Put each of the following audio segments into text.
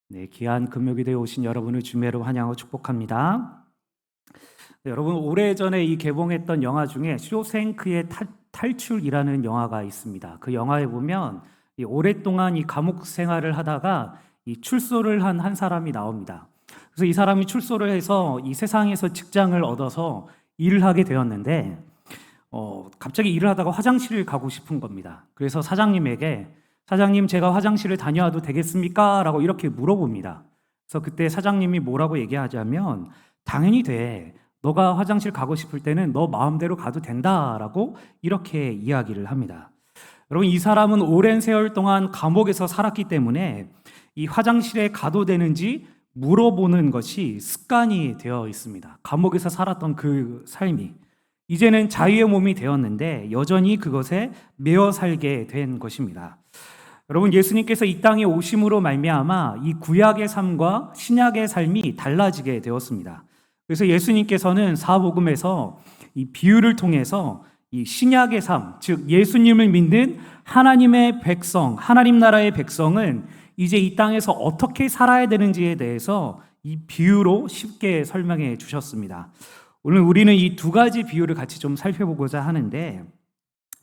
네, 귀한 금요기도에 오신 여러분을 주매로 환영하고 축복합니다. 네, 여러분 오래전에 이 개봉했던 영화 중에 쇼생크의 탈출이라는 영화가 있습니다. 그 영화에 보면 오랫동안 이 감옥 생활을 하다가 이 출소를 한 사람이 나옵니다. 그래서 이 사람이 출소를 해서 이 세상에서 직장을 얻어서 일을 하게 되었는데 갑자기 일을 하다가 화장실을 가고 싶은 겁니다. 그래서 사장님에게 사장님, 제가 화장실을 다녀와도 되겠습니까? 라고 이렇게 물어봅니다. 그래서 그때 사장님이 뭐라고 얘기하자면 당연히 돼. 너가 화장실 가고 싶을 때는 너 마음대로 가도 된다라고 이렇게 이야기를 합니다. 여러분, 이 사람은 오랜 세월 동안 감옥에서 살았기 때문에 이 화장실에 가도 되는지 물어보는 것이 습관이 되어 있습니다. 감옥에서 살았던 그 삶이 이제는 자유의 몸이 되었는데 여전히 그것에 매여 살게 된 것입니다. 여러분, 예수님께서 이 땅에 오심으로 말미암아 이 구약의 삶과 신약의 삶이 달라지게 되었습니다. 그래서 예수님께서는 사복음에서 이 비유를 통해서 이 신약의 삶, 즉 예수님을 믿는 하나님의 백성, 하나님 나라의 백성은 이제 이 땅에서 어떻게 살아야 되는지에 대해서 이 비유로 쉽게 설명해 주셨습니다. 오늘 우리는 이 두 가지 비유를 같이 좀 살펴보고자 하는데,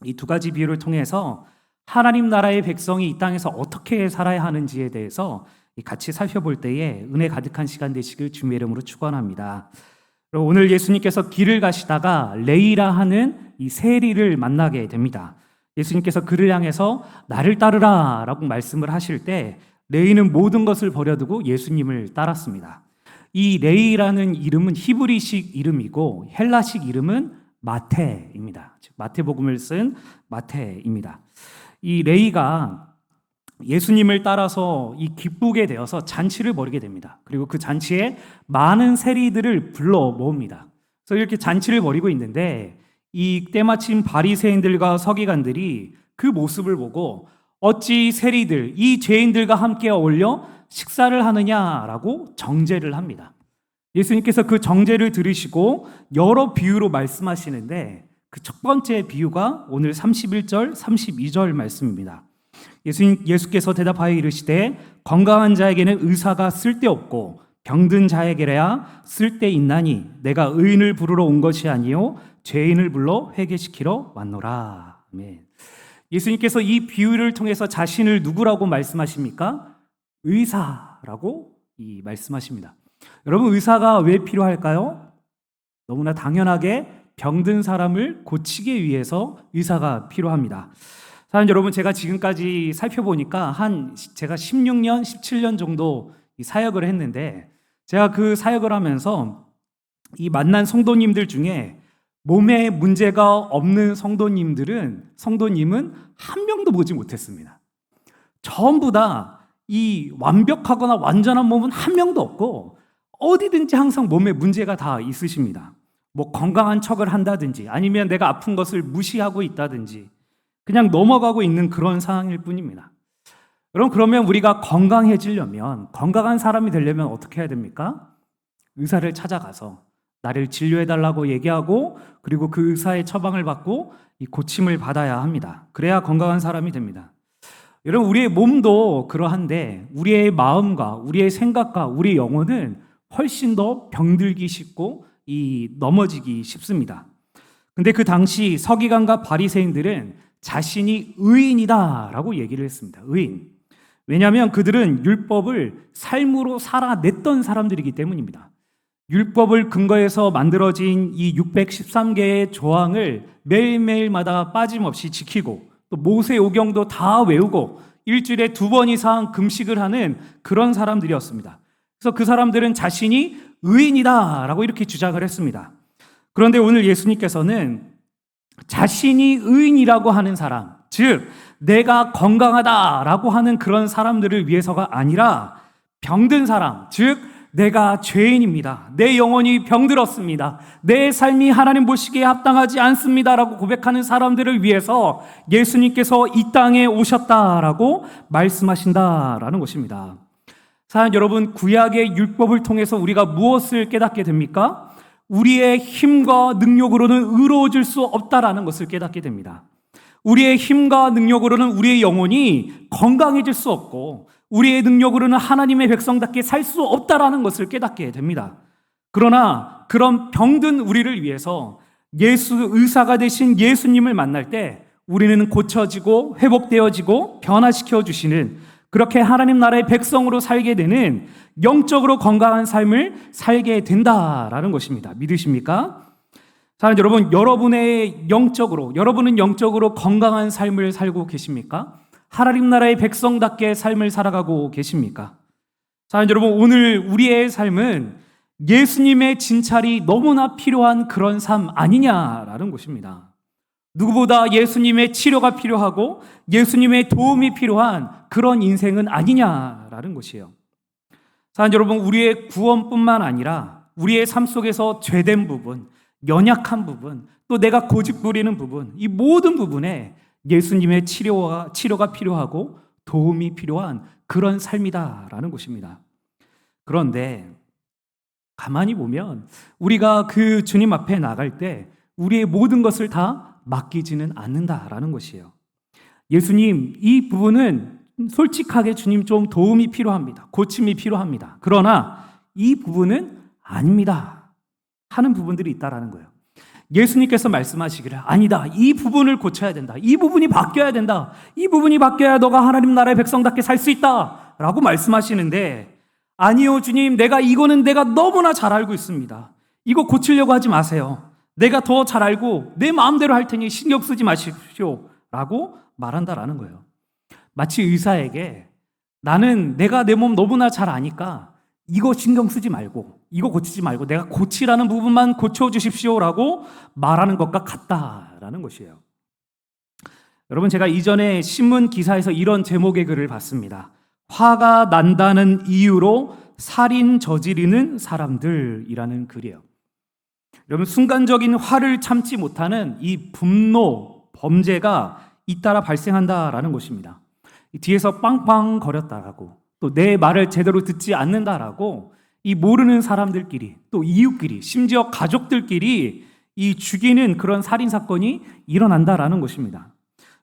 이 두 가지 비유를 통해서 하나님 나라의 백성이 이 땅에서 어떻게 살아야 하는지에 대해서 같이 살펴볼 때에 은혜 가득한 시간 되시길 주님의 이름으로 축원합니다. 오늘 예수님께서 길을 가시다가 레이라 하는 이 세리를 만나게 됩니다. 예수님께서 그를 향해서 나를 따르라 라고 말씀을 하실 때 레이는 모든 것을 버려두고 예수님을 따랐습니다. 이 레이라는 이름은 히브리식 이름이고 헬라식 이름은 마태입니다. 즉 마태복음을 쓴 마태입니다. 이 레이가 예수님을 따라서 이 기쁘게 되어서 잔치를 벌이게 됩니다. 그리고 그 잔치에 많은 세리들을 불러 모읍니다. 그래서 이렇게 잔치를 벌이고 있는데 이 때마침 바리새인들과 서기관들이 그 모습을 보고 어찌 세리들, 이 죄인들과 함께 어울려 식사를 하느냐라고 정죄를 합니다. 예수님께서 그 정죄를 들으시고 여러 비유로 말씀하시는데 그 첫 번째 비유가 오늘 31절, 32절 말씀입니다. 예수께서 대답하여 이르시되 건강한 자에게는 의사가 쓸데없고 병든 자에게야 쓸데있나니 내가 의인을 부르러 온 것이 아니요 죄인을 불러 회개시키러 왔노라. 아멘. 예수님께서 이 비유를 통해서 자신을 누구라고 말씀하십니까? 의사라고 말씀하십니다. 여러분, 의사가 왜 필요할까요? 너무나 당연하게 병든 사람을 고치기 위해서 의사가 필요합니다. 사실 여러분, 제가 지금까지 살펴보니까 제가 16년, 17년 정도 사역을 했는데 제가 그 사역을 하면서 이 만난 성도님들 중에 몸에 문제가 없는 성도님은 한 명도 보지 못했습니다. 전부 다 이 완벽하거나 완전한 몸은 한 명도 없고 어디든지 항상 몸에 문제가 다 있으십니다. 뭐 건강한 척을 한다든지 아니면 내가 아픈 것을 무시하고 있다든지 그냥 넘어가고 있는 그런 상황일 뿐입니다. 여러분, 그러면 우리가 건강해지려면, 건강한 사람이 되려면 어떻게 해야 됩니까? 의사를 찾아가서 나를 진료해달라고 얘기하고 그리고 그 의사의 처방을 받고 이 고침을 받아야 합니다. 그래야 건강한 사람이 됩니다. 여러분, 우리의 몸도 그러한데 우리의 마음과 우리의 생각과 우리의 영혼은 훨씬 더 병들기 쉽고 넘어지기 쉽습니다. 근데 그 당시 서기관과 바리새인들은 자신이 의인이다라고 얘기를 했습니다. 의인. 왜냐하면 그들은 율법을 삶으로 살아냈던 사람들이기 때문입니다. 율법을 근거해서 만들어진 이 613개의 조항을 매일매일마다 빠짐없이 지키고 또 모세오경도 다 외우고 일주일에 2번 이상 금식을 하는 그런 사람들이었습니다. 그래서 그 사람들은 자신이 의인이다라고 이렇게 주장을 했습니다. 그런데 오늘 예수님께서는 자신이 의인이라고 하는 사람, 즉 내가 건강하다라고 하는 그런 사람들을 위해서가 아니라 병든 사람, 즉 내가 죄인입니다. 내 영혼이 병들었습니다. 내 삶이 하나님 보시기에 합당하지 않습니다라고 고백하는 사람들을 위해서 예수님께서 이 땅에 오셨다라고 말씀하신다라는 것입니다. 사실 여러분, 구약의 율법을 통해서 우리가 무엇을 깨닫게 됩니까? 우리의 힘과 능력으로는 의로워질 수 없다라는 것을 깨닫게 됩니다. 우리의 힘과 능력으로는 우리의 영혼이 건강해질 수 없고 우리의 능력으로는 하나님의 백성답게 살 수 없다라는 것을 깨닫게 됩니다. 그러나 그런 병든 우리를 위해서 의사가 되신 예수님을 만날 때 우리는 고쳐지고 회복되어지고 변화시켜 주시는, 그렇게 하나님 나라의 백성으로 살게 되는 영적으로 건강한 삶을 살게 된다라는 것입니다. 믿으십니까? 사랑하는 여러분, 여러분은 영적으로 건강한 삶을 살고 계십니까? 하나님 나라의 백성답게 삶을 살아가고 계십니까? 사랑하는 여러분, 오늘 우리의 삶은 예수님의 진찰이 너무나 필요한 그런 삶 아니냐라는 것입니다. 누구보다 예수님의 치료가 필요하고 예수님의 도움이 필요한 그런 인생은 아니냐라는 것이에요. 사랑하는 여러분, 우리의 구원뿐만 아니라 우리의 삶 속에서 죄된 부분, 연약한 부분, 또 내가 고집 부리는 부분, 이 모든 부분에 예수님의 치료가 필요하고 도움이 필요한 그런 삶이다라는 것입니다. 그런데 가만히 보면 우리가 그 주님 앞에 나갈 때 우리의 모든 것을 다 맡기지는 않는다라는 것이에요. 예수님, 이 부분은 솔직하게 주님 좀 도움이 필요합니다. 고침이 필요합니다. 그러나 이 부분은 아닙니다 하는 부분들이 있다라는 거예요. 예수님께서 말씀하시기를 아니다, 이 부분을 고쳐야 된다, 이 부분이 바뀌어야 된다, 이 부분이 바뀌어야 너가 하나님 나라의 백성답게 살 수 있다 라고 말씀하시는데, 아니요 주님, 이거는 내가 너무나 잘 알고 있습니다. 이거 고치려고 하지 마세요. 내가 더 잘 알고 내 마음대로 할 테니 신경 쓰지 마십시오 라고 말한다라는 거예요. 마치 의사에게 내가 내 몸 너무나 잘 아니까 이거 신경 쓰지 말고, 이거 고치지 말고 내가 고치라는 부분만 고쳐주십시오라고 말하는 것과 같다라는 것이에요. 여러분, 제가 이전에 신문 기사에서 이런 제목의 글을 봤습니다. 화가 난다는 이유로 살인 저지르는 사람들이라는 글이에요. 여러분, 순간적인 화를 참지 못하는 이 분노, 범죄가 잇따라 발생한다라는 것입니다. 뒤에서 빵빵 거렸다라고, 또 내 말을 제대로 듣지 않는다라고 이 모르는 사람들끼리, 또 이웃끼리, 심지어 가족들끼리 이 죽이는 그런 살인사건이 일어난다라는 것입니다.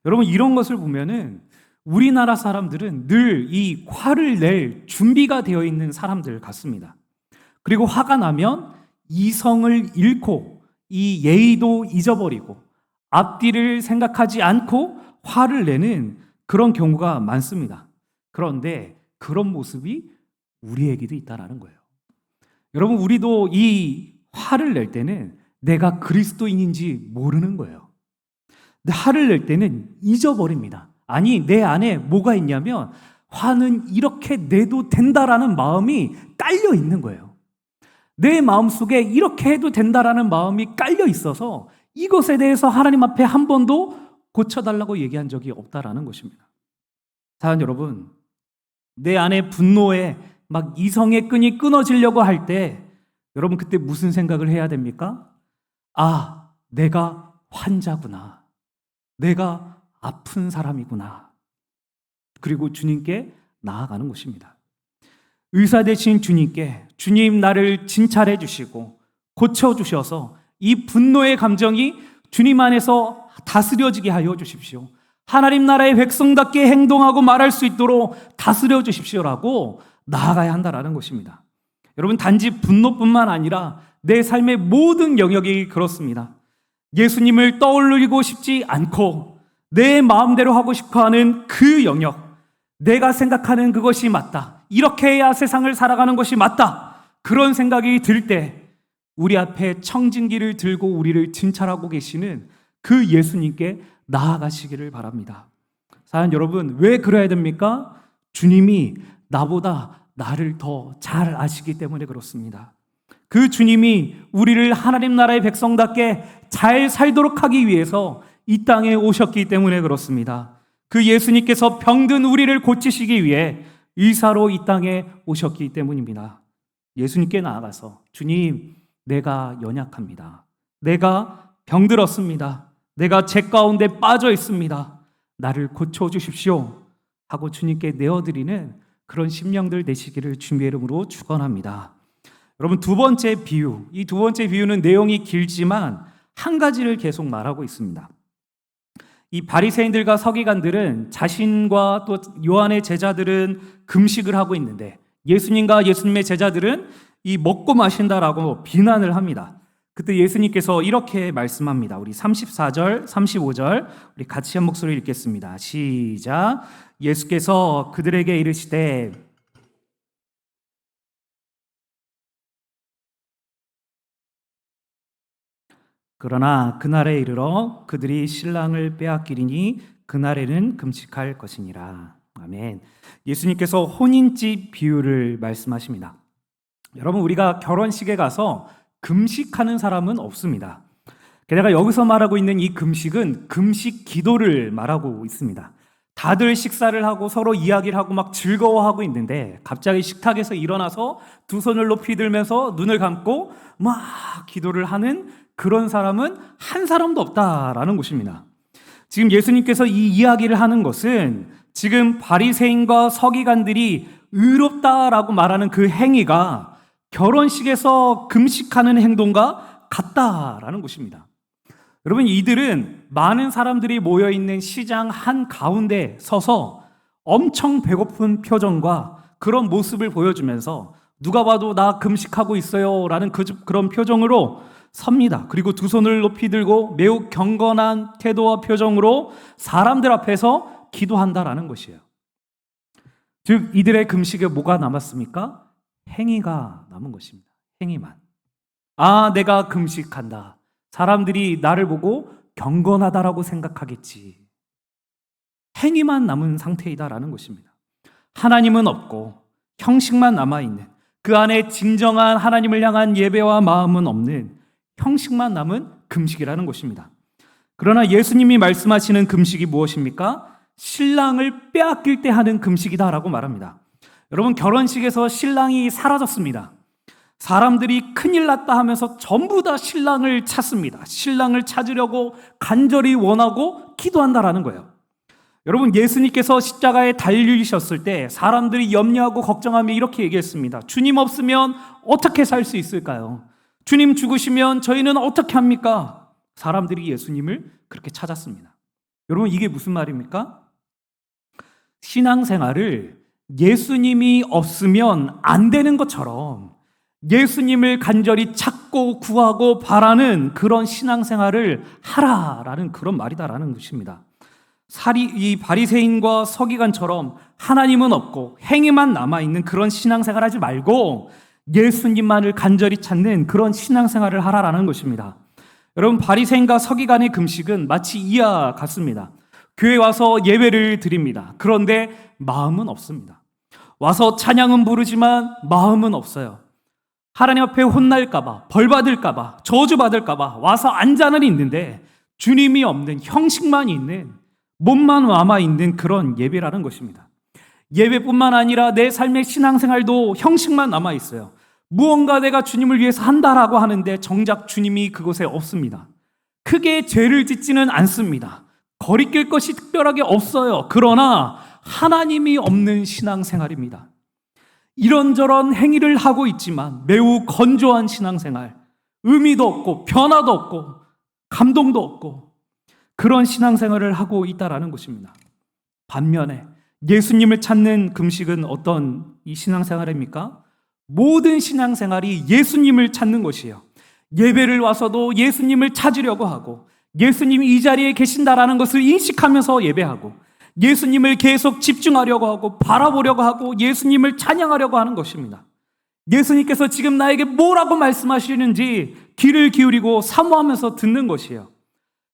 여러분, 이런 것을 보면은 우리나라 사람들은 늘 이 화를 낼 준비가 되어 있는 사람들 같습니다. 그리고 화가 나면 이성을 잃고 이 예의도 잊어버리고 앞뒤를 생각하지 않고 화를 내는 그런 경우가 많습니다. 그런데 그런 모습이 우리에게도 있다는 거예요. 여러분, 우리도 이 화를 낼 때는 내가 그리스도인인지 모르는 거예요. 근데 화를 낼 때는 잊어버립니다. 아니, 내 안에 뭐가 있냐면 화는 이렇게 내도 된다라는 마음이 깔려 있는 거예요. 내 마음속에 이렇게 해도 된다라는 마음이 깔려 있어서 이것에 대해서 하나님 앞에 한 번도 고쳐달라고 얘기한 적이 없다라는 것입니다. 사랑하는 여러분, 내 안에 분노에 막 이성의 끈이 끊어지려고 할 때 여러분, 그때 무슨 생각을 해야 됩니까? 아, 내가 환자구나. 내가 아픈 사람이구나. 그리고 주님께 나아가는 것입니다. 의사 되신 주님께, 주님 나를 진찰해 주시고 고쳐주셔서 이 분노의 감정이 주님 안에서 다스려지게 하여 주십시오. 하나님 나라의 백성답게 행동하고 말할 수 있도록 다스려 주십시오라고 나아가야 한다라는 것입니다. 여러분, 단지 분노뿐만 아니라 내 삶의 모든 영역이 그렇습니다. 예수님을 떠올리고 싶지 않고 내 마음대로 하고 싶어하는 그 영역, 내가 생각하는 그것이 맞다, 이렇게 해야 세상을 살아가는 것이 맞다, 그런 생각이 들 때 우리 앞에 청진기를 들고 우리를 진찰하고 계시는 그 예수님께 나아가시기를 바랍니다. 사랑하는 여러분, 왜 그래야 됩니까? 주님이 나보다 나를 더 잘 아시기 때문에 그렇습니다. 그 주님이 우리를 하나님 나라의 백성답게 잘 살도록 하기 위해서 이 땅에 오셨기 때문에 그렇습니다. 그 예수님께서 병든 우리를 고치시기 위해 의사로 이 땅에 오셨기 때문입니다. 예수님께 나아가서 주님, 내가 연약합니다. 내가 병들었습니다. 내가 죄 가운데 빠져 있습니다. 나를 고쳐주십시오 하고 주님께 내어드리는 그런 심령들 되시기를 주님의 이름으로 축원합니다. 여러분, 두 번째 비유, 이 두 번째 비유는 내용이 길지만 한 가지를 계속 말하고 있습니다. 이 바리새인들과 서기관들은 자신과 또 요한의 제자들은 금식을 하고 있는데 예수님과 예수님의 제자들은 이 먹고 마신다라고 비난을 합니다. 그때 예수님께서 이렇게 말씀합니다. 우리 34절, 35절 우리 같이 한 목소리 읽겠습니다. 시작. 예수께서 그들에게 이르시되 그러나 그날에 이르러 그들이 신랑을 빼앗기리니 그날에는 금식할 것이니라. 아멘. 예수님께서 혼인집 비유를 말씀하십니다. 여러분, 우리가 결혼식에 가서 금식하는 사람은 없습니다. 게다가 여기서 말하고 있는 이 금식은 금식 기도를 말하고 있습니다. 다들 식사를 하고 서로 이야기를 하고 막 즐거워하고 있는데 갑자기 식탁에서 일어나서 두 손을 높이 들면서 눈을 감고 막 기도를 하는 그런 사람은 한 사람도 없다라는 것입니다. 지금 예수님께서 이 이야기를 하는 것은 지금 바리새인과 서기관들이 의롭다라고 말하는 그 행위가 결혼식에서 금식하는 행동과 같다라는 것입니다. 여러분, 이들은 많은 사람들이 모여있는 시장 한가운데 서서 엄청 배고픈 표정과 그런 모습을 보여주면서 누가 봐도 나 금식하고 있어요 라는 그런 표정으로 섭니다. 그리고 두 손을 높이 들고 매우 경건한 태도와 표정으로 사람들 앞에서 기도한다라는 것이에요. 즉 이들의 금식에 뭐가 남았습니까? 행위가 남은 것입니다. 행위만. 아, 내가 금식한다. 사람들이 나를 보고 경건하다라고 생각하겠지. 행위만 남은 상태이다라는 것입니다. 하나님은 없고 형식만 남아있는, 그 안에 진정한 하나님을 향한 예배와 마음은 없는 형식만 남은 금식이라는 것입니다. 그러나 예수님이 말씀하시는 금식이 무엇입니까? 신랑을 빼앗길 때 하는 금식이다라고 말합니다. 여러분, 결혼식에서 신랑이 사라졌습니다. 사람들이 큰일 났다 하면서 전부 다 신랑을 찾습니다. 신랑을 찾으려고 간절히 원하고 기도한다라는 거예요. 여러분, 예수님께서 십자가에 달리셨을 때 사람들이 염려하고 걱정하며 이렇게 얘기했습니다. 주님 없으면 어떻게 살 수 있을까요? 주님 죽으시면 저희는 어떻게 합니까? 사람들이 예수님을 그렇게 찾았습니다. 여러분, 이게 무슨 말입니까? 신앙생활을 예수님이 없으면 안 되는 것처럼 예수님을 간절히 찾고 구하고 바라는 그런 신앙생활을 하라라는 그런 말이다라는 것입니다. 이 바리새인과 서기관처럼 하나님은 없고 행위만 남아있는 그런 신앙생활 하지 말고 예수님만을 간절히 찾는 그런 신앙생활을 하라라는 것입니다. 여러분, 바리새인과 서기관의 금식은 마치 이와 같습니다. 교회 와서 예배를 드립니다. 그런데 마음은 없습니다. 와서 찬양은 부르지만 마음은 없어요. 하나님 앞에 혼날까봐, 벌받을까봐, 저주받을까봐 와서 앉아는 있는데 주님이 없는, 형식만 있는, 몸만 남아있는 그런 예배라는 것입니다. 예배뿐만 아니라 내 삶의 신앙생활도 형식만 남아있어요. 무언가 내가 주님을 위해서 한다라고 하는데 정작 주님이 그곳에 없습니다. 크게 죄를 짓지는 않습니다. 거리낄 것이 특별하게 없어요. 그러나 하나님이 없는 신앙생활입니다. 이런저런 행위를 하고 있지만 매우 건조한 신앙생활, 의미도 없고 변화도 없고 감동도 없고 그런 신앙생활을 하고 있다라는 것입니다. 반면에 예수님을 찾는 금식은 어떤 이 신앙생활입니까? 모든 신앙생활이 예수님을 찾는 것이에요. 예배를 와서도 예수님을 찾으려고 하고 예수님이 이 자리에 계신다라는 것을 인식하면서 예배하고 예수님을 계속 집중하려고 하고 바라보려고 하고 예수님을 찬양하려고 하는 것입니다. 예수님께서 지금 나에게 뭐라고 말씀하시는지 귀를 기울이고 사모하면서 듣는 것이에요.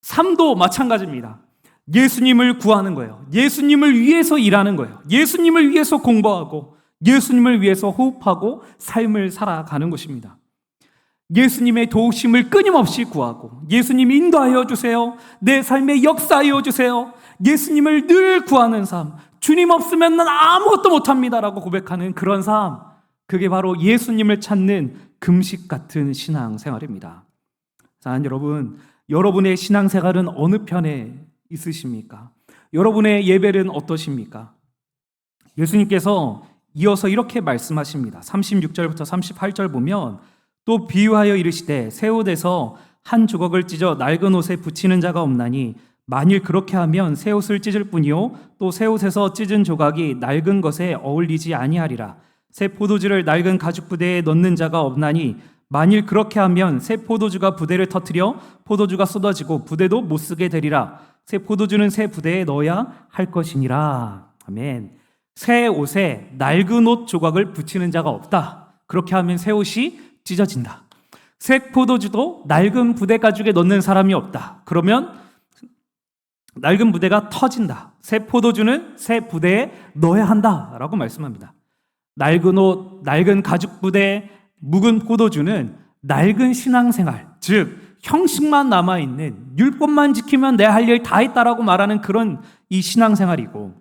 삶도 마찬가지입니다. 예수님을 구하는 거예요. 예수님을 위해서 일하는 거예요. 예수님을 위해서 공부하고 예수님을 위해서 호흡하고 삶을 살아가는 것입니다. 예수님의 도우심을 끊임없이 구하고 예수님 인도하여 주세요. 내 삶에 역사하여 주세요. 예수님을 늘 구하는 삶, 주님 없으면 난 아무것도 못합니다라고 고백하는 그런 삶, 그게 바로 예수님을 찾는 금식 같은 신앙생활입니다. 사랑하는 여러분, 여러분의 신앙생활은 어느 편에 있으십니까? 여러분의 예배는 어떠십니까? 예수님께서 이어서 이렇게 말씀하십니다. 36절부터 38절 보면 또 비유하여 이르시되 새 옷에서 한 조각을 찢어 낡은 옷에 붙이는 자가 없나니 만일 그렇게 하면 새 옷을 찢을 뿐이요 또 새 옷에서 찢은 조각이 낡은 것에 어울리지 아니하리라. 새 포도주를 낡은 가죽 부대에 넣는 자가 없나니 만일 그렇게 하면 새 포도주가 부대를 터뜨려 포도주가 쏟아지고 부대도 못 쓰게 되리라. 새 포도주는 새 부대에 넣어야 할 것이니라. 아멘. 새 옷에 낡은 옷 조각을 붙이는 자가 없다. 그렇게 하면 새 옷이 찢어진다. 새 포도주도 낡은 부대 가죽에 넣는 사람이 없다. 그러면 낡은 부대가 터진다. 새 포도주는 새 부대에 넣어야 한다라고 말씀합니다. 낡은 옷, 낡은 가죽 부대, 묵은 포도주는 낡은 신앙생활, 즉 형식만 남아있는, 율법만 지키면 내 할 일 다 했다라고 말하는 그런 이 신앙생활이고,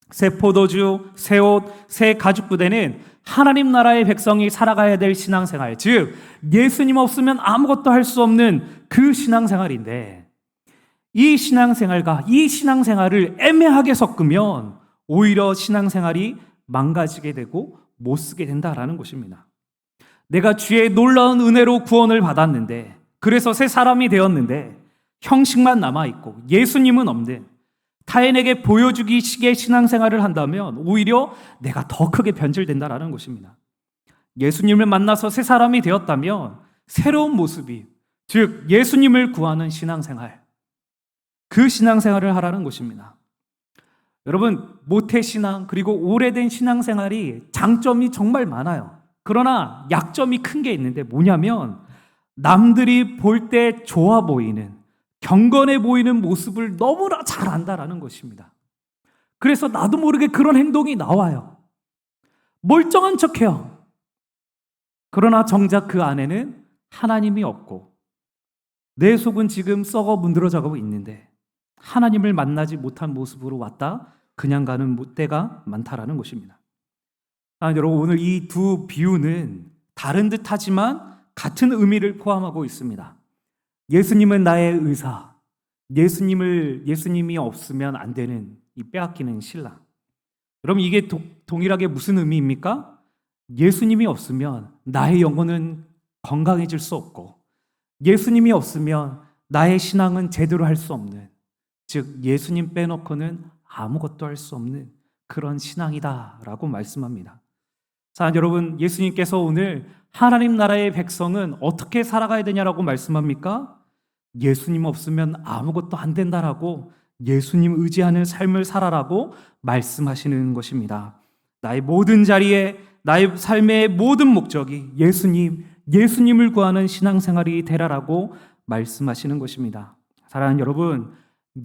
새 포도주, 새 옷, 새 가죽 부대는 하나님 나라의 백성이 살아가야 될 신앙생활, 즉 예수님 없으면 아무것도 할 수 없는 그 신앙생활인데, 이 신앙생활과 이 신앙생활을 애매하게 섞으면 오히려 신앙생활이 망가지게 되고 못 쓰게 된다라는 것입니다. 내가 주의 놀라운 은혜로 구원을 받았는데, 그래서 새 사람이 되었는데 형식만 남아있고 예수님은 없는, 타인에게 보여주기 식의 신앙생활을 한다면 오히려 내가 더 크게 변질된다라는 것입니다. 예수님을 만나서 새 사람이 되었다면 새로운 모습이, 즉 예수님을 구하는 신앙생활, 그 신앙생활을 하라는 것입니다. 여러분, 모태신앙 그리고 오래된 신앙생활이 장점이 정말 많아요. 그러나 약점이 큰 게 있는데 뭐냐면, 남들이 볼 때 좋아 보이는, 경건해 보이는 모습을 너무나 잘 안다라는 것입니다. 그래서 나도 모르게 그런 행동이 나와요. 멀쩡한 척해요. 그러나 정작 그 안에는 하나님이 없고 내 속은 지금 썩어 문드러져가고 있는데 하나님을 만나지 못한 모습으로 왔다 그냥 가는 때가 많다라는 것입니다. 여러분, 오늘 이 두 비유는 다른 듯 하지만 같은 의미를 포함하고 있습니다. 예수님은 나의 의사, 예수님이 없으면 안 되는 이 빼앗기는 신랑. 여러분, 이게 동일하게 무슨 의미입니까? 예수님이 없으면 나의 영혼은 건강해질 수 없고, 예수님이 없으면 나의 신앙은 제대로 할 수 없는, 즉 예수님 빼놓고는 아무것도 할 수 없는 그런 신앙이다라고 말씀합니다. 자, 여러분, 예수님께서 오늘 하나님 나라의 백성은 어떻게 살아가야 되냐라고 말씀합니까? 예수님 없으면 아무것도 안 된다라고, 예수님 의지하는 삶을 살아라고 말씀하시는 것입니다. 나의 모든 자리에, 나의 삶의 모든 목적이 예수님을 구하는 신앙생활이 되라라고 말씀하시는 것입니다. 사랑하는 여러분,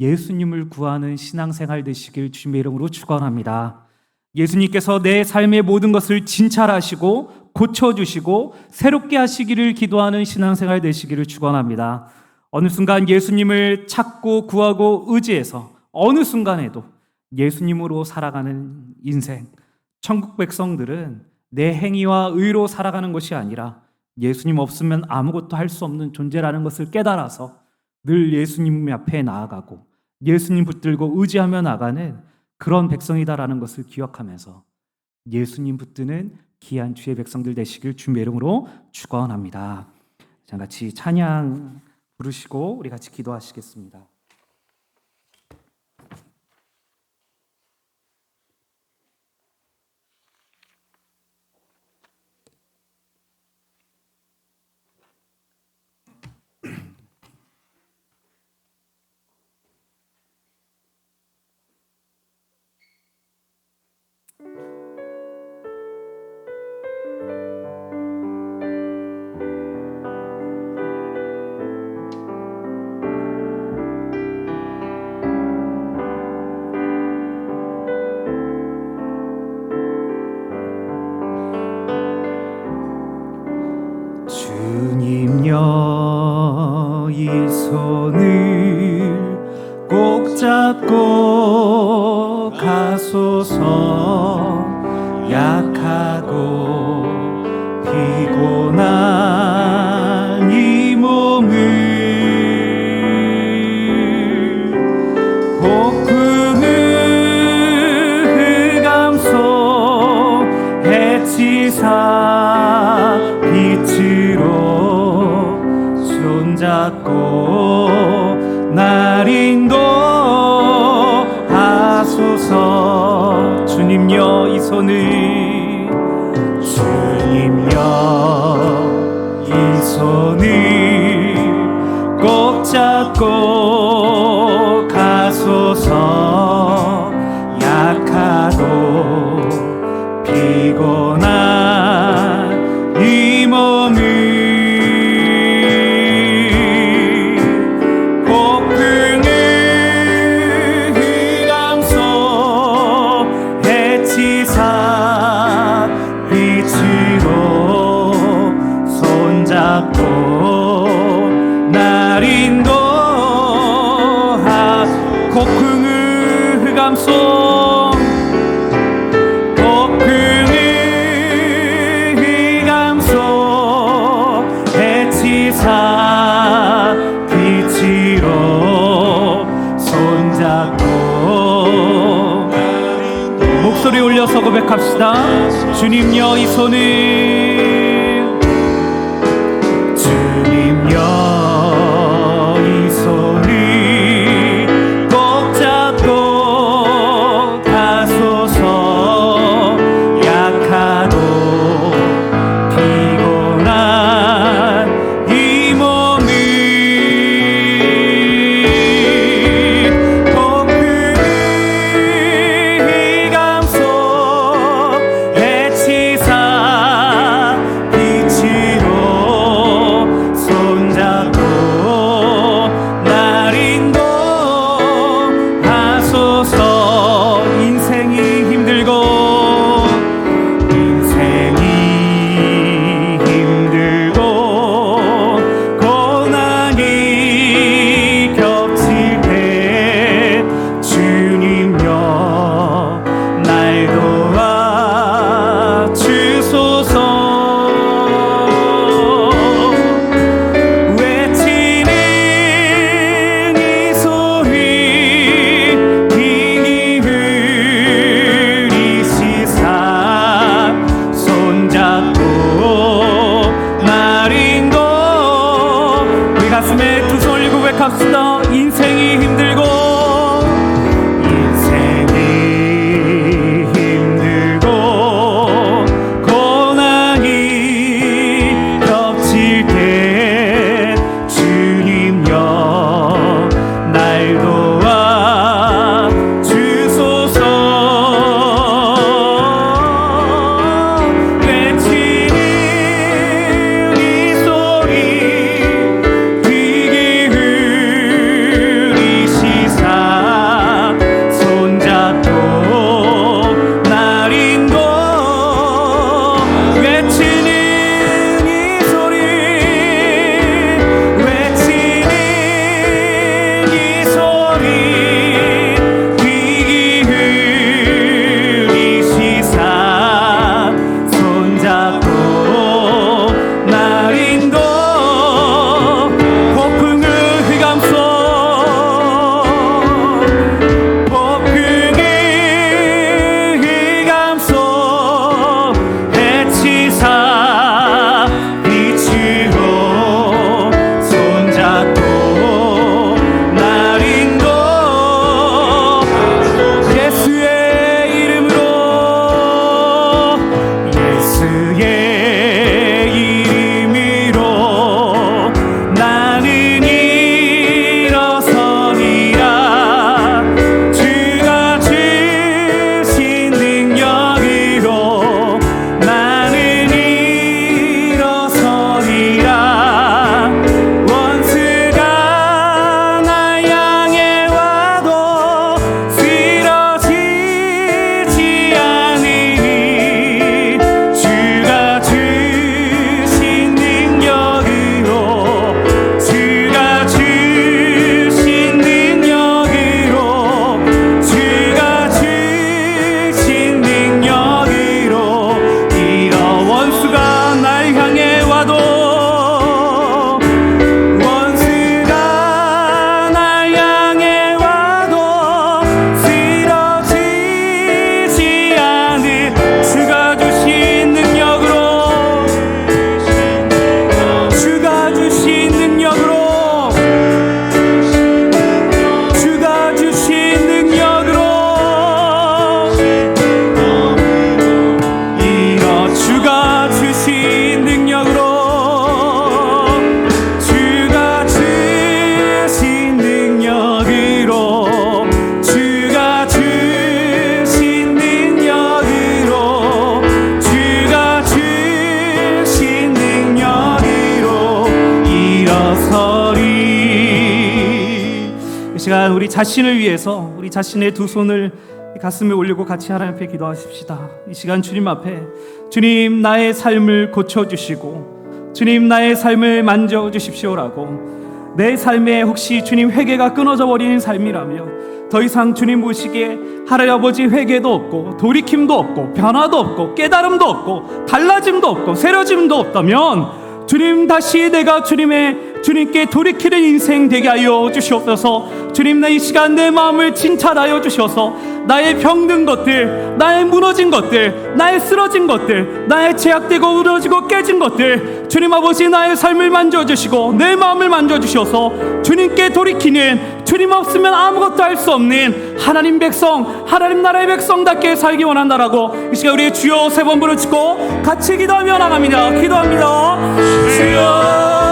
예수님을 구하는 신앙생활 되시길 주님의 이름으로 축원합니다. 예수님께서 내 삶의 모든 것을 진찰하시고 고쳐주시고 새롭게 하시기를 기도하는 신앙생활 되시기를 축원합니다. 어느 순간 예수님을 찾고 구하고 의지해서 어느 순간에도 예수님으로 살아가는 인생, 천국 백성들은 내 행위와 의로 살아가는 것이 아니라 예수님 없으면 아무것도 할 수 없는 존재라는 것을 깨달아서 늘 예수님 앞에 나아가고 예수님 붙들고 의지하며 나가는 그런 백성이다라는 것을 기억하면서 예수님 붙드는 귀한 주의 백성들 되시길 주님의 이름으로 축원합니다. 자, 같이 찬양 부르시고 우리 같이 기도하시겠습니다. 주님여, 이 손을 꼭 잡고 가소서. 약하고 피곤한 이 몸을 폭풍의 흑암 속 해치사 빛으로 손잡고 날 인도 주님여 이 손을 주님여 이 손을 꼭 잡고 가소서. 약하고 피곤한 이 몸을 폭풍을 휘감소 해치사 빛으로 손잡고 날 인도하. 폭풍을 휘감소 빛으로 손잡고. 목소리 올려서 고백합시다. 주님여 이 손을 주님여 이 손을 꼭 잡고 가소서. 약하도 인생이 힘들고 고난이 겹칠 때 주님여 날 도와 주소서. 외치는 이 소리 귀에 손잡고 날 인도. 외치는 이 소리 외치는 이 소리 귀 기울이시사 손잡고 날 인도. 폭풍을 휘감소 나는 시간 우리 자신을 위해서 우리 자신의 두 손을 가슴에 올리고 같이 하나님 앞에 기도하십시다. 이 시간 주님 앞에 주님 나의 삶을 고쳐주시고 주님 나의 삶을 만져주십시오라고, 내 삶에 혹시 주님 회개가 끊어져 버리는 삶이라면 더 이상 주님 보시기에 하나님 아버지 회개도 없고 돌이킴도 없고 변화도 없고 깨달음도 없고 달라짐도 없고 새로짐도 없다면 주님 다시 내가 주님께 돌이키는 인생 되게 하여 주시옵소서. 주님 나 이 시간 내 마음을 진찰하여 주셔서 나의 병든 것들, 나의 무너진 것들, 나의 쓰러진 것들, 나의 제약되고 무너지고 깨진 것들, 주님 아버지 나의 삶을 만져주시고 내 마음을 만져주셔서 주님께 돌이키는, 주님 없으면 아무것도 할 수 없는 하나님 백성, 하나님 나라의 백성답게 살기 원한다라고 이 시간 우리의 주여 세 번 부르짖고 같이 기도하며 나갑니다. 기도합니다. 주여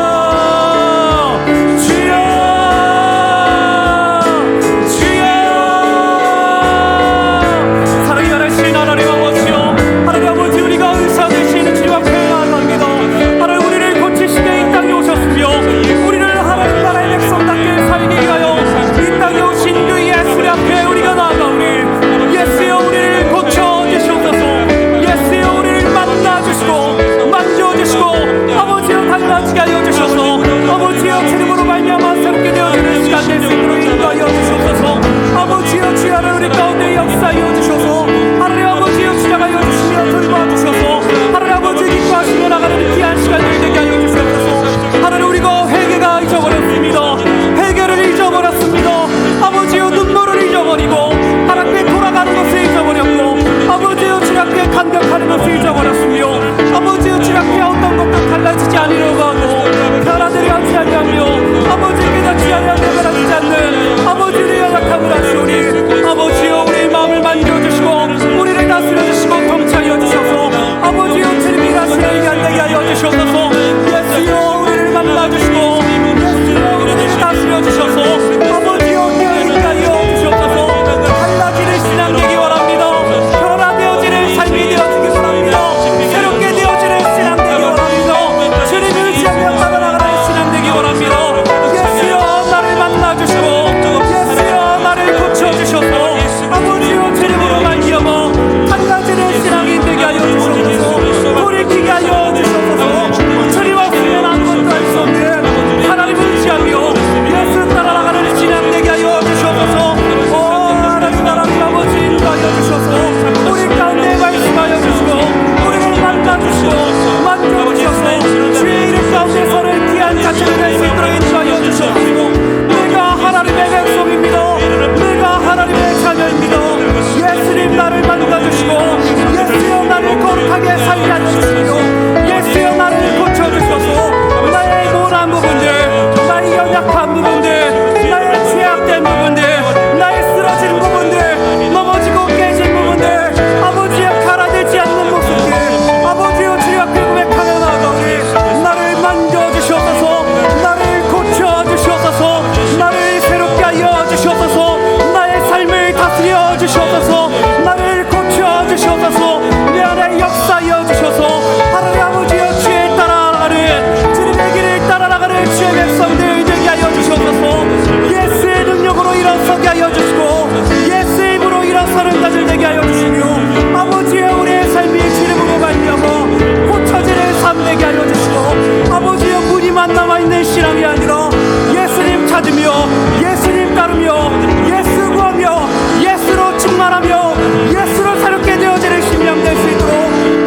감격하는 것을 잊어버렸으며 아버지여 주 앞에 어떤 것도 달라지지 않으려고 하고 변화되려 하지 아니하며 아버지 깨닫지 아니하며 변화되지 않는 아버지의 연약함을 하시오니 아버지여 우리의 마음을 만져주시고 우리를 다스려주시고 통찰하여 주셔서 아버지여 주님이 다스리게 안되게 하여 주셔서 예수여 우리를 만나주시고 예수여 우리를 다스려주셔서 아버지여 깨어있게 하여 주셔서 달라지는 신앙 되기 원합니다. 변화되어지는 삶이 되어지기 바랍니다. 새롭게 되어지는 신앙 되기 원합니다. 주님을 의지하며 따라나가는 신앙 되기 원합니다. 예수여 나를 만나주시고 예수여 나를 고쳐주셔서 아버지여 주님으로 말미암아 달라지는 신앙이 되게 하여 주셔서 돌이키게 하여 주셔서 주님 없으면 아무것도 할 수 없는 하나님을 의지하며 예수 따라나가는 신앙 되게 하여 주셔서 하나님 아버지 인도하여 주셔서 우리 가운데 말씀하여 주시고 우리를 만나주시고 만져주셔서 주의 이름 가운데 서를 귀한 자체를 낼 수 있도록 인도하여 주셔서 내가 하나님의 백성입니다. 내가 하나님의 자녀입니다. 예수님 나를 만나주시고 예수여 나를 거룩하게 살게 하여 주시고 예수여 나를 고쳐주셔서 나의 모난 부분들, 나의 연약한 부분들, 나의 죄악된 부분들, 나의 쓰러진 부분들, 넘어지고 깨진 부분들, 아버지여 갈아들지 않는 모습들, 아버지여 주여 앞에 고백하며 나아가오니 나를 만져주시옵소서, 나를 고쳐주시옵소서, 나를 새롭게 하여 주시옵소서, 나의 삶을 다스려 주시옵소서, 나를 고쳐주시옵소서, 내 안에 역사하여 주셔서 하나님 아버지여 주의 따라가는 주님의 길을 따라가는 주의 백성들 되게 하여 주시옵소서. 예수의 능력으로 일어서게 하여 주시고 예수의 힘으로 일어서는 자들 되게 하여 주시며 아버지여 우리의 삶이 주님으로 말미암아 고쳐지는 삶 되게 하여 주시고 아버지여 무늬만 남아있는 신앙이 아니라 예수님 찾으며 예수님 따르며 예수 구하며 예수로 충만하며 예수로 새롭게 되어지는 심령 될 수 있도록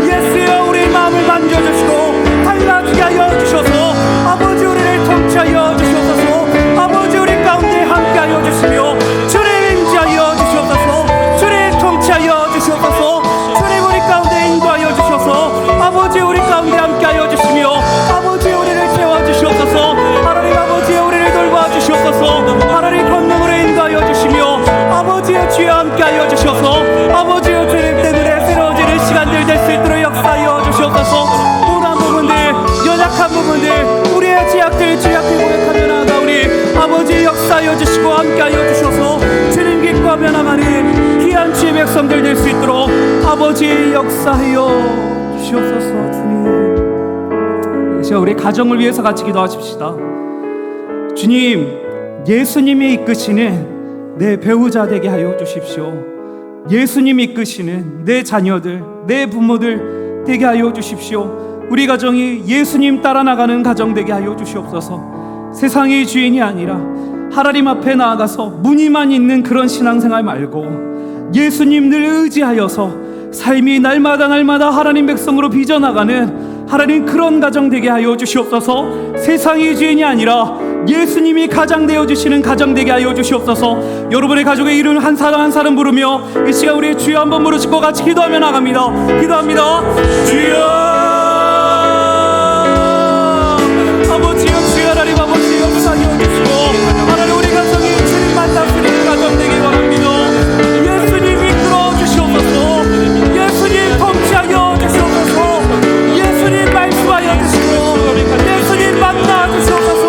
예수여 우리의 마음을 만져주시고 달라지게 하여 주셔서 아버지 우리를 통치하여 주셔서 아버지 우리 가운데 함께하여 주시며 주님 임재하여 주시옵소서, 주님 통치하여 주시옵소서, 주님 우리 가운데 인도하여 주셔서 아버지 우리 가운데 함께하여 주시며 아버지 우리를 채워주시옵소서. 하나님 아버지 우리를 돌봐주시옵소서. 하나님 권능으로 인도하여 주시며 아버지의 주여 함께하여 주셔서 아버지의 주님 때문에 새로워지는 시간들 될 수 있도록 역사하여 주시옵소서. 모난 부분들, 연약한 부분들, 우리의 제약들 주여 앞에 고백하며 나아가오니 아버지 역사하여 주시고 함께하여 주셔서 주님 기뻐하며 나가는 귀한 주의 백성들 될 수 있도록 아버지 역사하여 주시옵소서. 주님, 우리 가정을 위해서 같이 기도하십시다. 주님, 예수님이 이끄시는 내 배우자 되게 하여 주십시오. 예수님이 이끄시는 내 자녀들, 내 부모들 되게 하여 주십시오. 우리 가정이 예수님 따라 나가는 가정 되게 하여 주시옵소서. 세상의 주인이 아니라 하나님 앞에 나아가서 무늬만 있는 그런 신앙생활 말고 예수님을 의지하여서 삶이 날마다 하나님 백성으로 빚어나가는 하나님 그런 가정 되게 하여 주시옵소서. 세상의 주인이 아니라 예수님이 가장 되어주시는 가정 되게 하여 주시옵소서. 여러분의 가족의 이름 한 사람 한 사람 부르며 이 시간 우리의 주여 한번 부르시고 같이 기도하며 나갑니다. 기도합니다. 주여, 아버지여, 주여, 하나님 아버지 역사하여 주시고 하나님 우리 가정이 주님 만나시는 가정 되길 바랍니다. 예수님이 이끌어 주시옵소서. 예수님 통치하여 주시옵소서. 예수님 말씀하여 주시고 예수님 만나 주시옵소서.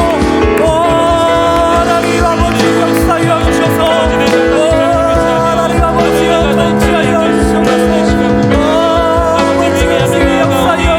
하나님 아버지 역사하여 주셔서 하나님 아버지 통치하여 주시옵소서. 아버지 역사하여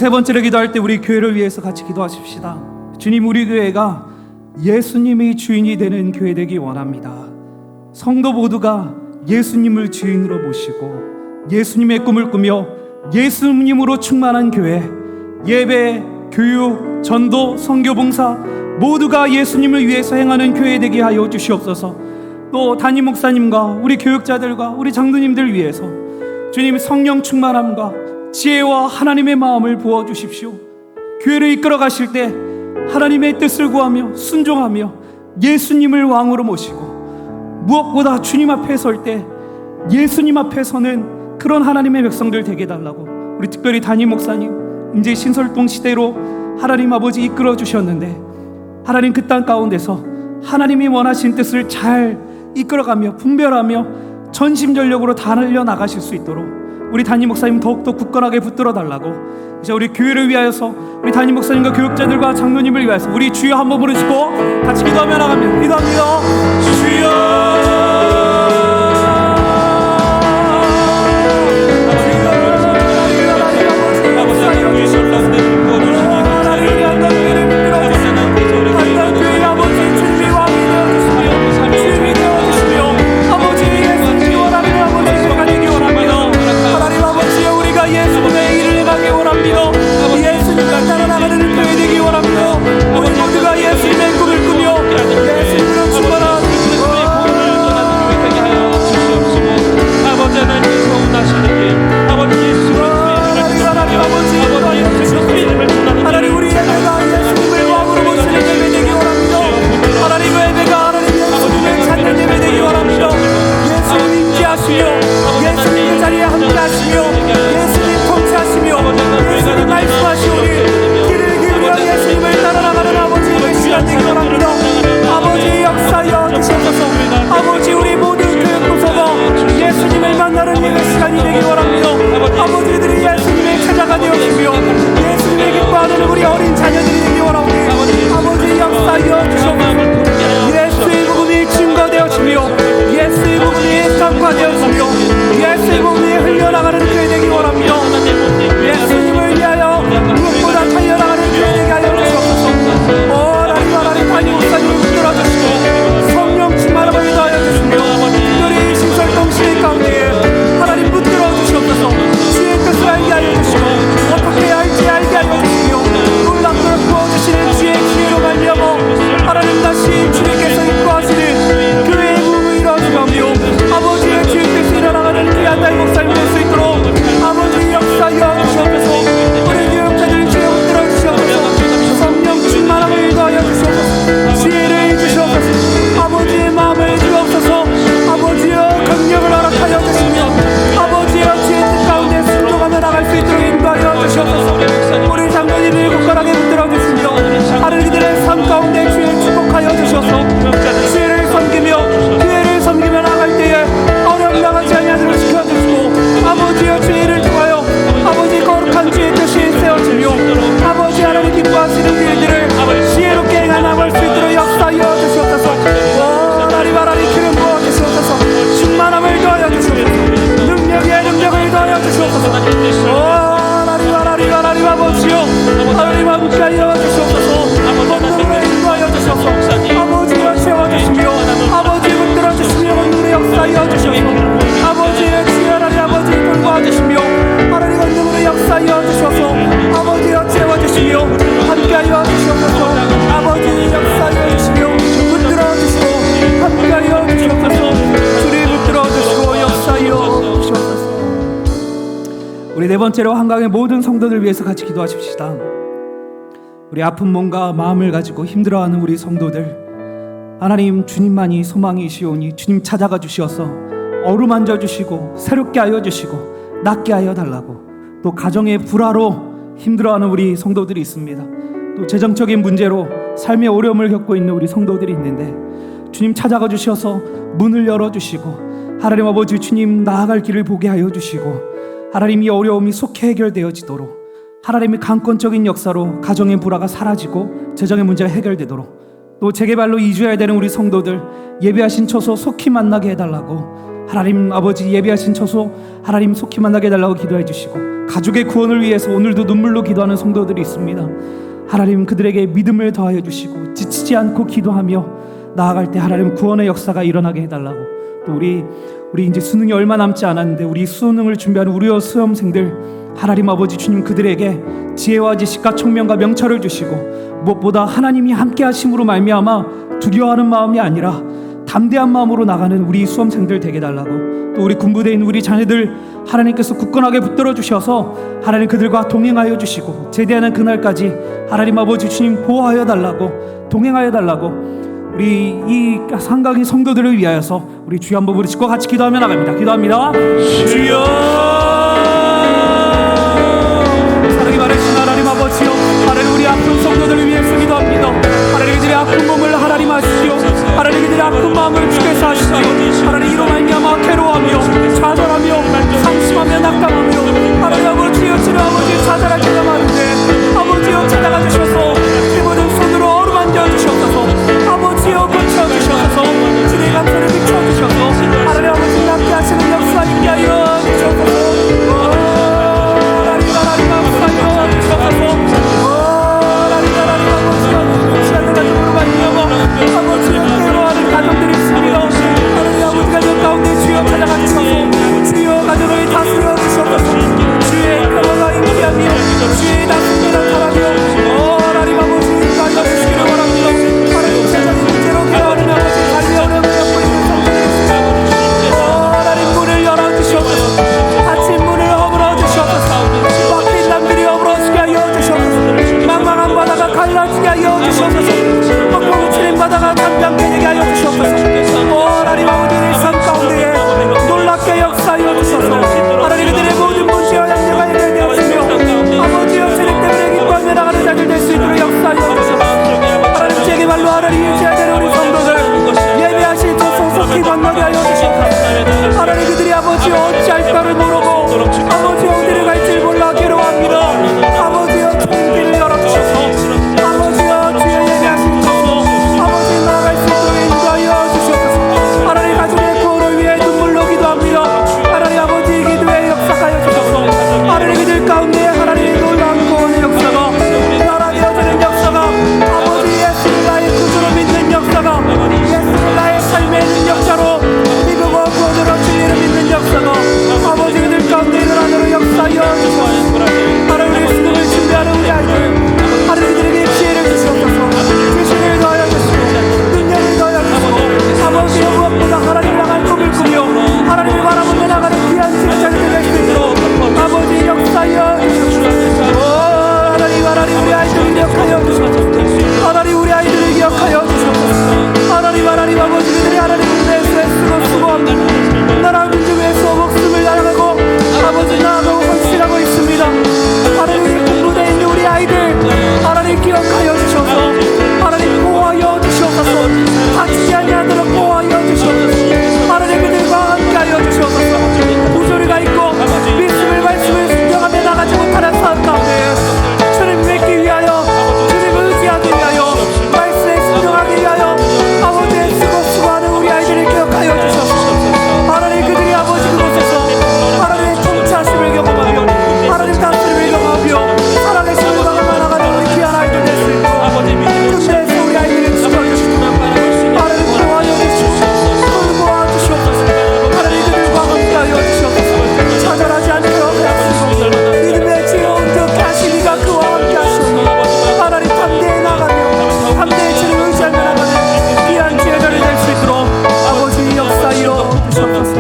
세 번째로 기도할 때 우리 교회를 위해서 같이 기도하십시다. 주님, 우리 교회가 예수님이 주인이 되는 교회 되기 원합니다. 성도 모두가 예수님을 주인으로 모시고 예수님의 꿈을 꾸며 예수님으로 충만한 교회, 예배, 교육, 전도, 선교, 봉사 모두가 예수님을 위해서 행하는 교회 되게 하여 주시옵소서. 또 담임 목사님과 우리 교육자들과 우리 장로님들 위해서 주님 성령 충만함과 지혜와 하나님의 마음을 부어주십시오. 교회를 이끌어 가실 때 하나님의 뜻을 구하며 순종하며 예수님을 왕으로 모시고 무엇보다 주님 앞에 설 때 예수님 앞에 서는 그런 하나님의 백성들 되게 해달라고, 우리 특별히 담임 목사님 이제 신설동 시대로 하나님 아버지 이끌어 주셨는데 하나님 그 땅 가운데서 하나님이 원하신 뜻을 잘 이끌어가며 분별하며 전심전력으로 달려나가실 수 있도록 우리 담임 목사님 더욱더 굳건하게 붙들어 달라고, 이제 우리 교회를 위하여서 우리 담임 목사님과 교육자들과 장로님을 위해서 우리 주여 한번 부르시고 같이 기도하며 나갑니다. 기도합니다. 주여 우리 네 번째로 한강의 모든 성도들 위해서 같이 기도하십시다. 우리 아픈 몸과 마음을 가지고 힘들어하는 우리 성도들, 하나님 주님만이 소망이시오니 주님 찾아가 주시어서 어루만져 주시고 새롭게 하여 주시고 낫게 하여 달라고, 또 가정의 불화로 힘들어하는 우리 성도들이 있습니다. 또 재정적인 문제로 삶의 어려움을 겪고 있는 우리 성도들이 있는데 주님 찾아가 주셔서 문을 열어주시고 하나님 아버지 주님 나아갈 길을 보게 하여 주시고 하나님 이 어려움이 속히 해결되어지도록 하나님의 강권적인 역사로 가정의 불화가 사라지고 재정의 문제가 해결되도록, 또 재개발로 이주해야 되는 우리 성도들 예배하신 처소 속히 만나게 해달라고, 하나님 아버지 예배하신 처소 하나님 속히 만나게 해달라고 기도해 주시고, 가족의 구원을 위해서 오늘도 눈물로 기도하는 성도들이 있습니다. 하나님 그들에게 믿음을 더하여 주시고 지치지 않고 기도하며 나아갈 때 하나님 구원의 역사가 일어나게 해달라고, 또 우리 이제 수능이 얼마 남지 않았는데 우리 수능을 준비하는 우리 수험생들 하나님 아버지 주님 그들에게 지혜와 지식과 총명과 명철을 주시고 무엇보다 하나님이 함께 하심으로 말미암아 두려워하는 마음이 아니라 담대한 마음으로 나가는 우리 수험생들 되게 달라고, 또 우리 군부대에 있는 우리 자녀들 하나님께서 굳건하게 붙들어 주셔서 하나님 그들과 동행하여 주시고 제대하는 그날까지 하나님 아버지 주님 보호하여 달라고, 동행하여 달라고, 우리 이 상강의 성도들을 위하여서 우리 주여 한번 부르시고 같이 기도하며 나갑니다. 기도합니다. 주여, 사랑이 많으신 하나님 아버지요, 하나님 우리 아픈 성도들을 위해서 기도합니다. 하나님 그들의 아픈 몸을 하나님 아시오. 하나님 그들의 아픈 마음을 주께서 아시오. 하나님 이로 말미암아 괴로워하며 좌절하며 상심하며 낙담하며 하나님 아버지여 주님 아버지 좌절할 때가 많은데 아버지여 찾아가 주셔서 그 모든 손으로 어루만져 주셔서 아버지여 고쳐주셔서 주님의 감사를 비춰주셔서 하나님 아버지 함께 하시는 역사 있게 하여 주셔서 하나님 감사하여 주셔서 하나님 아버지여 시간을 가지고 말미암아 아버지여 괴로워하는 가정들이 있습니다. 하나님 아버지 가정 가운데 주여 찾아가 주셔서 주여 가정을 다스려 주셔서 주의 평화가 임재하며 주의 다스림이 나타나며 하나님 아버지 인도하여 주시기를 원합니다. 하나님 세상의 문제로 괴로워하는 아버지 관리 어려움을 겪고 있는 성도들이 있습니다. 하나님 문을 열어주시옵소서. 닫힌 문을 허물어 주시옵소서. 막힌 남들이 허물어지게 하여 주시옵소서. 망망한 바다가 갈라지게 하여 주시옵소서. 폭풍 치는 바다가 담장게 되게 하여 주시옵소서. 하나님 아버지의 삶 가운데에 놀랍게 역사하여 주셔서 하나님 그들의 모든 문제와 양념을 해결되었으며 아버지여 세력 때문에 기뻐하며 나가는 자들 될 수 있도록 역사하여 주셔서 하나님 제게 말로 하나님 유지해야 되는 우리 성도들 예배하신 저 소속히 건너게 하여 주셔서 하나님 그들이 아버지 어찌할 바를 모르고 아버지 어디를 갈지 몰라 괴로워합니다. 아버지여 주님길을 열어주셔서 아버지여 주의 예배하신 저 아버지 나아갈 수 있도록 인도하여 주셔서 하나님 가족의 구원을 위해 눈물로 기도합니다. 하나님 아버지 기도의 역사하여 주셔서 하나님 그들 가운데 하나님의 놀라운 구원의 역사가 나라되어지는 역사가 아버지 예수를 나의 구주로 믿는 역사가 예수를 나의 삶의 능력자로 믿음과 구원으로 진리를 믿는 역사가 아버지 그들 가운데 일어나도록 역사하여 주셔서 하나님 우리 수능을 준비하는 우리 아이들 하나님 그들에게 지혜를 주시옵소서. 지식을 더하여 주시고 능력을 더하여 주시고 아버지여 무엇보다 하나님 나갈 꿈을 꾸며 하나님을 바라보며 나가는 귀한 신자를 될 수 있도록 아버지 역사하여 주시옵소서. 하나님 우리 아이들을 기억하여 주시옵소서. 하나님 우리 아이들을 기억하여 주시옵소서. 하나님 아버지 그들이 하나님 군대에서 쓰고 수고합니다. 나라 민족 위해서 목숨을 날아가고 아버지 나아가고 헌신하고 있습니다. 하나님 우리 군부대에 있는 우리 아이들 하나님 기억하여 주셔서 하나님 보호하여 주시옵소서. 다치지 아니하도록 보호하여 주시옵소서. 하나님 그들과 함께하여 주시옵소서. 부조리가 있고 말씀을 순종하며 나가지 못하는 사람 가운데 주님 맺기 위하여 주님을 의지하기 위하여 말씀에 순종하기 위하여 아버지의 수고하는 우리 아이들을 기억하여 주셔서 하나님 그들이 아버지 그곳에서 하나님의 통치하심을 경험하며 하나님 다스림을 경험하며 살아계신 누가 나가는 우리 귀한 아이들 될 수 있고 군대에서 우리 아이들을 지켜주시고 하나님 보호하여 주시옵소서. 돌보아 주시옵소서. 하나님 그들과 함께하여 주시옵소서. 좌절하지 않도록 하옵소서. 믿음의 지혜와 온전케 하신 이가 그와 함께 하시옵소서. 하나님 담대히 나가며 담대히 주님을 의지하며 나가는 귀한 지혜자를 될 수 있도록 아버지 역사하여 주시옵소서.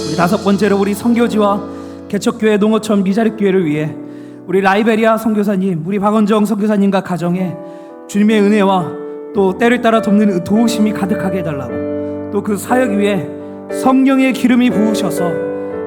우리 다섯 번째로 우리 선교지와 개척교회 농어촌 미자립교회를 위해 우리 라이베리아 선교사님 우리 박원정 선교사님과 가정에 주님의 은혜와 또 때를 따라 돕는 도우심이 가득하게 해달라고, 또 그 사역 위에 성령의 기름이 부으셔서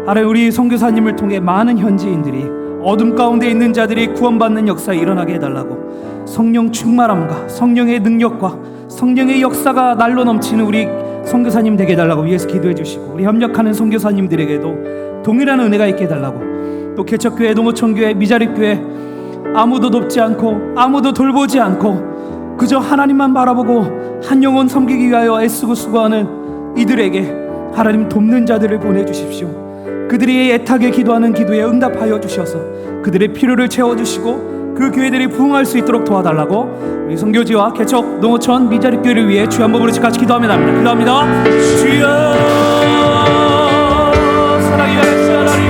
하나님 우리 선교사님을 통해 많은 현지인들이 어둠 가운데 있는 자들이 구원받는 역사에 일어나게 해달라고, 성령 충만함과 성령의 능력과 성령의 역사가 날로 넘치는 우리 선교사님 되게 해달라고 위에서 기도해 주시고, 우리 협력하는 선교사님들에게도 동일한 은혜가 있게 해달라고, 또 개척교회, 농어촌교회, 미자립교회 아무도 돕지 않고 아무도 돌보지 않고 그저 하나님만 바라보고 한 영혼 섬기기 위하여 애쓰고 수고하는 이들에게 하나님 돕는 자들을 보내주십시오. 그들이 애타게 기도하는 기도에 응답하여 주셔서 그들의 필요를 채워주시고 그 교회들이 부흥할 수 있도록 도와달라고 우리 선교지와 개척 농어촌 미자리 교회를 위해 주여 한번 부르시 같이 기도합니다. 주여 사랑이 하나님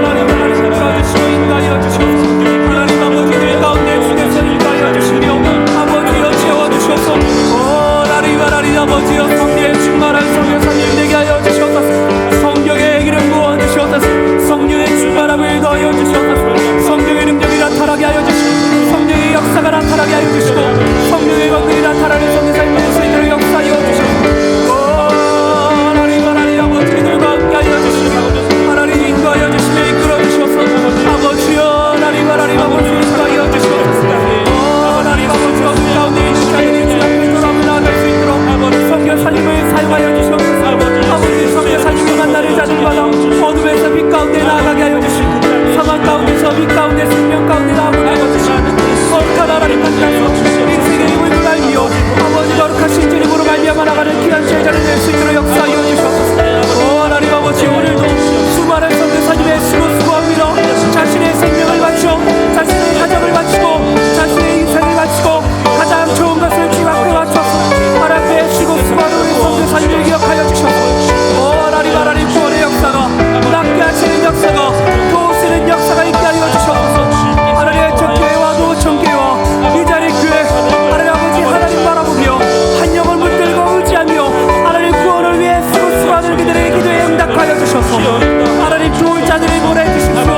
하나님 불러주시고 인도하여 주시옵소서. 하나님 아버지 가운데 주께서 인도하여 주시며 아버지여 채워주시옵소서. 하나님 아버지여 성령의 충만한 성령사님 되게 하여 주시옵소서. 성령의 기름 부어 주시옵소서. 성령의 충만함을 더하여 주시옵소서. 성령의 능력이 나타나게 하여 주시고 성령의 역사가 나타나게 하여 주시고 성령의 권능이 나타나는 성령사님 모습을 역사하여 주시옵소서. 하나님 아버지들과 함께 하여 주시고 하나님 인도하여 주시며 이끌어 주시옵소서. 아버지여 하나님 아버지 인도하여 주시옵소서. 하나님 아버지가 그 가운데 있는 자들이 주 앞에 돌아오며 나아갈 수 있도록 선교사님을 사용하여 주시옵소서. 아버지 선교사님을 만나는 자들마다 어둠에서 빛 가운데 나아가게 하여 주시고 사망 가운데서 빛 가운데 생명 가운데 나아가게 하여 주시고 거룩한 하나님 만나서 인생의 힘을 알미요 아버지 거룩하신 주님으로 말미암아 나가는 귀한 제자를 낼 수 있도록 역사하여 주시옵소서. 하나님 아버지 오늘도 수많은 선교사님의 수고합니다. 자신의 생명을 바쳐 자신의 가정을 바치고 자신의 인생을 바치고 가장 좋은 것을 주 앞에 바쳐서 하나님의 수고하는 우리 선교사님을 기억하여 주시옵소서. 하나님 구원의 역사가 낫게 하시는 역사가 도우시는 역사가 있게 하여 주시옵소서. 하나님의 전교회와 노천교회와 이 자리 교회 하나님 아버지 하나님 바라보며 한 영혼 붙들고 의지하며 하나님 구원을 위해 수고하는 그들의 기도에 응답하여 주셔서 하나님 좋은 자들을 보내주십시오.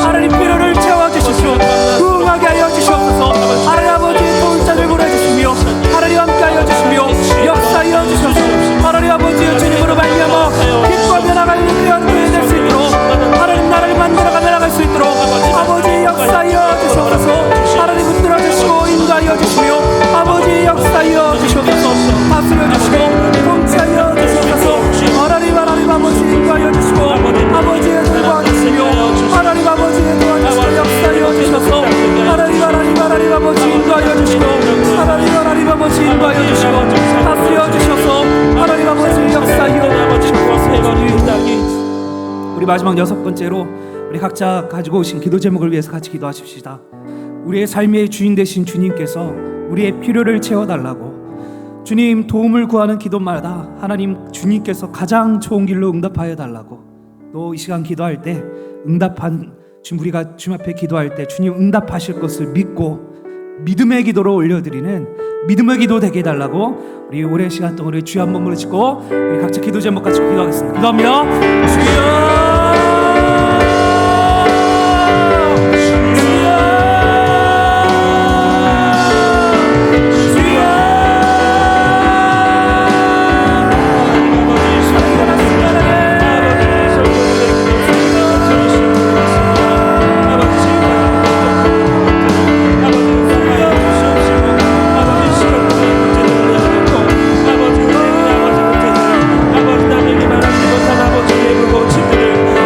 하나님 필요를 채워주십시오. 부흥하게 하여 주시옵소서. 하나님 아버지 좋은 자들 보내주시며 하나님 함께 하여 주시며 역사하여 주셔서 하나님 아버지 주님으로 말미암아 기뻐하며 나가는 귀한 교회 될 수 있도록 하나님 나라를 만들어가며 나갈 수 있도록 아버지 역사하여 주시옵소서. 하나님 붙들어 주시고 인도하여 주시며 아버지 역사하여 주시옵소서. 다스려 주시고 통치하여 주시옵소서. 하나님 아버지 인도하여 주시고 아버지의 도와주시며 하나님 아버지의 도와주시고 역사하여 주셔서 하나님 아버지 인도하여 주시고 하나님 아버지 인도하여 주시고 다스려 주셔서 하나님 아버지 역사하여 주시옵소서. 우리 마지막 6번째로 우리 각자 가지고 오신 기도 제목을 위해서 같이 기도하십시다. 우리의 삶의 주인 되신 주님께서 우리의 필요를 채워달라고 주님 도움을 구하는 기도마다 하나님 주님께서 가장 좋은 길로 응답하여 달라고 또 이 시간 기도할 때 응답한 우리가 주님 앞에 기도할 때 주님 응답하실 것을 믿고 믿음의 기도로 올려드리는 믿음의 기도 되게 해달라고 우리 오랜 시간 동안 우리 주여 한 번 부르시고 우리 각자 기도 제목 같이 기도하겠습니다. 기도합니다. 주여 아버지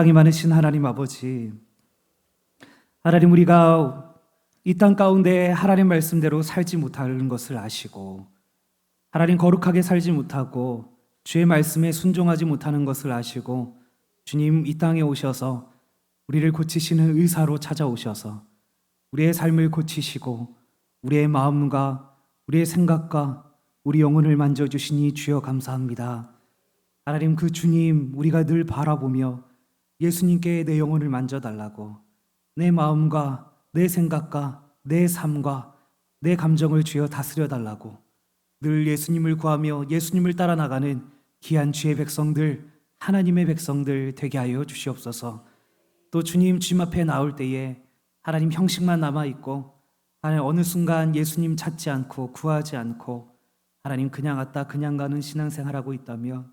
사랑이 많으신 하나님 아버지, 하나님 우리가 이 땅 가운데 하나님 말씀대로 살지 못하는 것을 아시고 하나님 거룩하게 살지 못하고 주의 말씀에 순종하지 못하는 것을 아시고 주님 이 땅에 오셔서 우리를 고치시는 의사로 찾아오셔서 우리의 삶을 고치시고 우리의 마음과 우리의 생각과 우리 영혼을 만져주시니 주여 감사합니다. 하나님 그 주님 우리가 늘 바라보며 예수님께 내 영혼을 만져달라고 내 마음과 내 생각과 내 삶과 내 감정을 주여 다스려달라고 늘 예수님을 구하며 예수님을 따라 나가는 귀한 주의 백성들, 하나님의 백성들 되게 하여 주시옵소서. 또 주님 앞에 나올 때에 하나님 형식만 남아있고 하나님 어느 순간 예수님 찾지 않고 구하지 않고 하나님 그냥 왔다 그냥 가는 신앙생활하고 있다며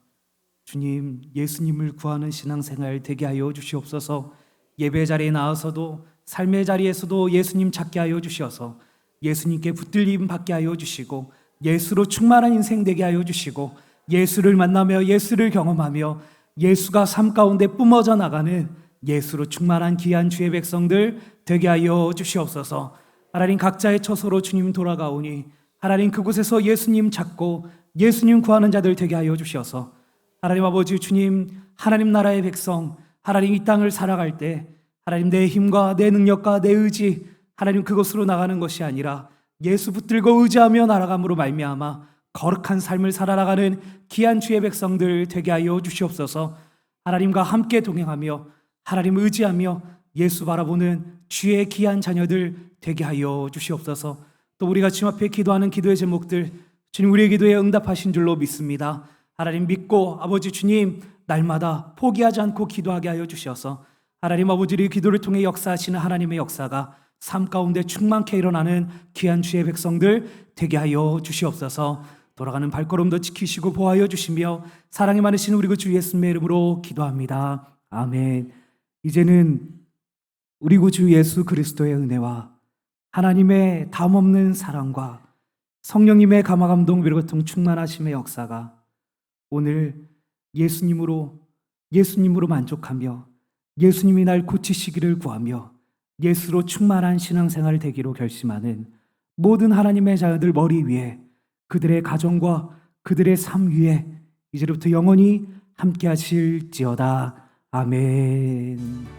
주님 예수님을 구하는 신앙생활 되게 하여 주시옵소서. 예배 자리에 나와서도 삶의 자리에서도 예수님 찾게 하여 주셔서 예수님께 붙들림 받게 하여 주시고 예수로 충만한 인생 되게 하여 주시고 예수를 만나며 예수를 경험하며 예수가 삶 가운데 뿜어져 나가는 예수로 충만한 귀한 주의 백성들 되게 하여 주시옵소서. 하나님 각자의 처소로 주님 돌아가오니 하나님 그곳에서 예수님 찾고 예수님 구하는 자들 되게 하여 주셔서 하나님 아버지 주님 하나님 나라의 백성 하나님 이 땅을 살아갈 때 하나님 내 힘과 내 능력과 내 의지 하나님 그것으로 나가는 것이 아니라 예수 붙들고 의지하며 날아감으로 말미암아 거룩한 삶을 살아나가는 귀한 주의 백성들 되게 하여 주시옵소서. 하나님과 함께 동행하며 하나님 의지하며 예수 바라보는 주의 귀한 자녀들 되게 하여 주시옵소서. 또 우리가 주님 앞에 기도하는 기도의 제목들 주님 우리의 기도에 응답하신 줄로 믿습니다. 하나님 믿고 아버지 주님 날마다 포기하지 않고 기도하게 하여 주셔서 하나님 아버지의 기도를 통해 역사하시는 하나님의 역사가 삶 가운데 충만케 일어나는 귀한 주의 백성들 되게 하여 주시옵소서. 돌아가는 발걸음도 지키시고 보호하여 주시며 사랑이 많으신 우리 주 예수님의 이름으로 기도합니다. 아멘. 이제는 우리 구주 예수 그리스도의 은혜와 하나님의 담없는 사랑과 성령님의 감화감동 위로고통 충만하심의 역사가 오늘 예수님으로 만족하며 예수님이 날 고치시기를 구하며 예수로 충만한 신앙생활 되기로 결심하는 모든 하나님의 자녀들 머리 위에 그들의 가정과 그들의 삶 위에 이제부터 영원히 함께 하실지어다. 아멘.